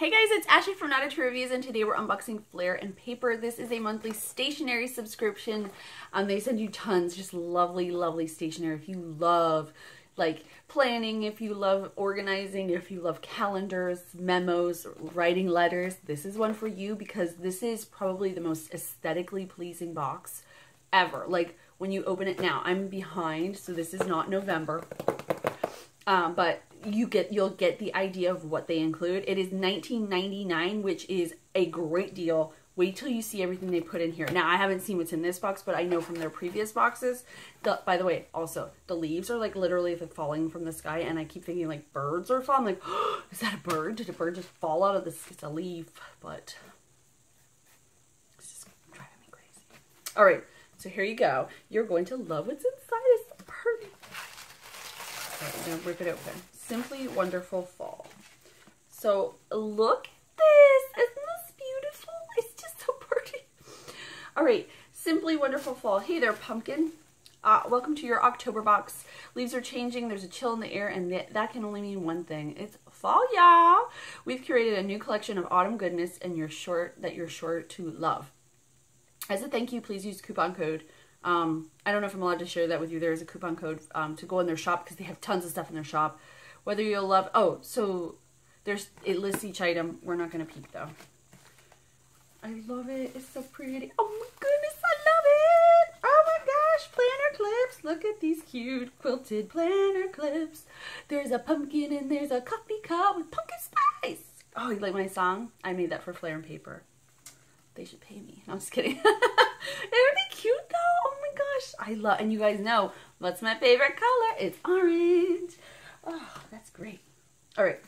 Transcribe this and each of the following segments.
Hey guys, it's Ashley from Not a True Reviews, and today we're unboxing Flair Paper. This is a monthly stationery subscription. They send you tons, just lovely, lovely stationery. If you love like planning, if you love organizing, if you love calendars, memos, writing letters, this is one for you because this is probably the most aesthetically pleasing box ever. Like when you open it now, I'm behind, so this is not November, but you'll get the idea of what they include. It is $19.99, which is a great deal. Wait till you see everything they put in here. Now, I haven't seen what's in this box, but I know from their previous boxes. By the way, also, the leaves are like literally falling from the sky, and I keep thinking like birds are falling. I'm like, oh, is that a bird? Did a bird just fall out of this? It's a leaf, but it's just driving me crazy. All right, so here you go. You're going to love what's inside. It's so pretty. All right, I'm gonna rip it open. Simply Wonderful Fall. So look at this. Isn't this beautiful? It's just so pretty. All right, Simply Wonderful Fall. Hey there, pumpkin. Welcome to your October box. Leaves are changing. There's a chill in the air, and that can only mean one thing. It's fall, y'all. We've curated a new collection of autumn goodness, and you're sure to love. As a thank you, please use coupon code. I don't know if I'm allowed to share that with you. There is a coupon code to go in their shop because they have tons of stuff in their shop. Whether you'll love, so it lists each item. We're not going to peek though. I love it. It's so pretty. Oh my goodness, I love it. Oh my gosh, planner clips. Look at these cute quilted planner clips. There's a pumpkin and there's a coffee cup with pumpkin spice. Oh, you like my song? I made that for Flair Paper. They should pay me. No, I'm just kidding. It would be cute though. Oh my gosh. And you guys know what's my favorite color? It's orange. Oh, that's great. All right.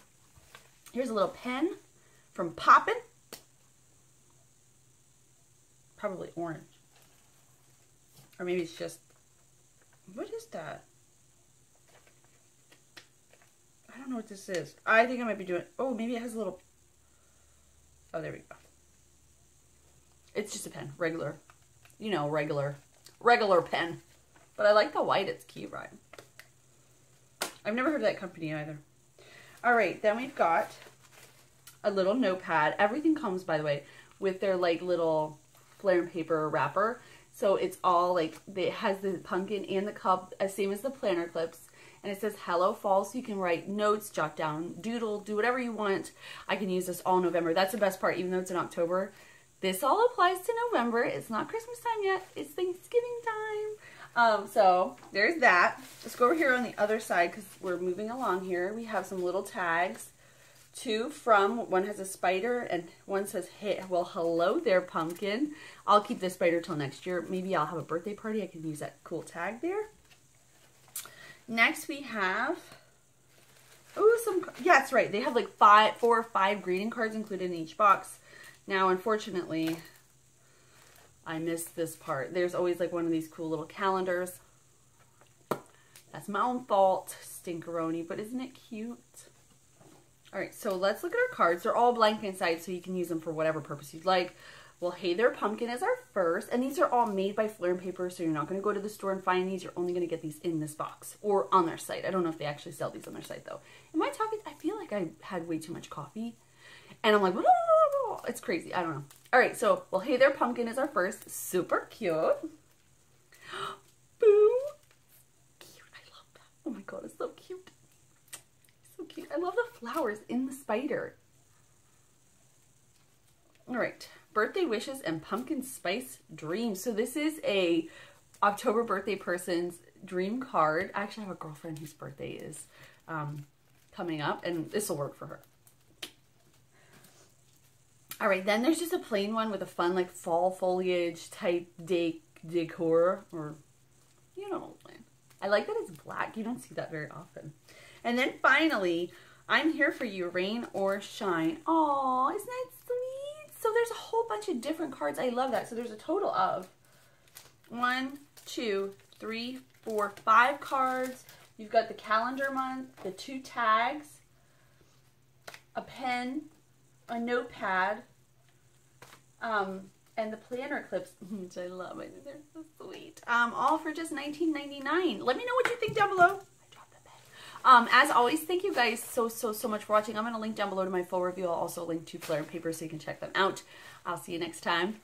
Here's a little pen from Poppin'. Probably orange. Or maybe it's just, what is that? I don't know what this is. I think I might be doing, oh, maybe it has a little, oh, there we go. It's just a pen. Regular. You know, regular pen. But I like the white. It's cute, right? I've never heard of that company either. All right, then we've got a little notepad. Everything comes, by the way, with their like little Flair Paper wrapper. So it's all like, it has the pumpkin and the cup, same as the planner clips. And it says Hello Fall, so you can write notes, jot down, doodle, do whatever you want. I can use this all November. That's the best part, even though it's in October. This all applies to November. It's not Christmas time yet. It's Thanksgiving time. So there's that. Let's go over here on the other side because we're moving along here. We have some little tags. Two from, one has a spider and one says, hey, well, hello there, pumpkin. I'll keep this spider till next year. Maybe I'll have a birthday party. I can use that cool tag there. Next we have, oh, yeah, that's right. They have like 4 or 5 greeting cards included in each box. Now, unfortunately, I missed this part. There's always like one of these cool little calendars. That's my own fault, stinkeroni, but isn't it cute? All right, so let's look at our cards. They're all blank inside, so you can use them for whatever purpose you'd like. Well, Hey There Pumpkin is our first, and these are all made by Flair Paper, so you're not going to go to the store and find these. You're only going to get these in this box or on their site. I don't know if they actually sell these on their site, though. Am I talking? I feel like I had way too much coffee, and I'm like, whoa, it's crazy. I don't know. All right, so, well, Hey There Pumpkin is our first. Super cute. Boo. Cute. I love that. Oh my god, it's so cute. So cute. I love the flowers in the spider. All right, birthday wishes and pumpkin spice dreams. So this is a October birthday person's dream card. I actually have a girlfriend whose birthday is coming up, and this will work for her. All right, then there's just a plain one with a fun like fall foliage type decor, or you don't know. I like that it's black. You don't see that very often. And then finally, I'm Here For You, Rain or Shine. Aw, isn't that sweet? So there's a whole bunch of different cards. I love that. So there's a total of 1, 2, 3, 4, 5 cards. You've got the calendar month, the 2 tags, a pen, a notepad, and the planner clips, which I love. I think they're so sweet. All for just $19.99. Let me know what you think down below. I dropped the pen. As always, thank you guys so much for watching. I'm going to link down below to my full review. I'll also link to Flair Paper so you can check them out. I'll see you next time.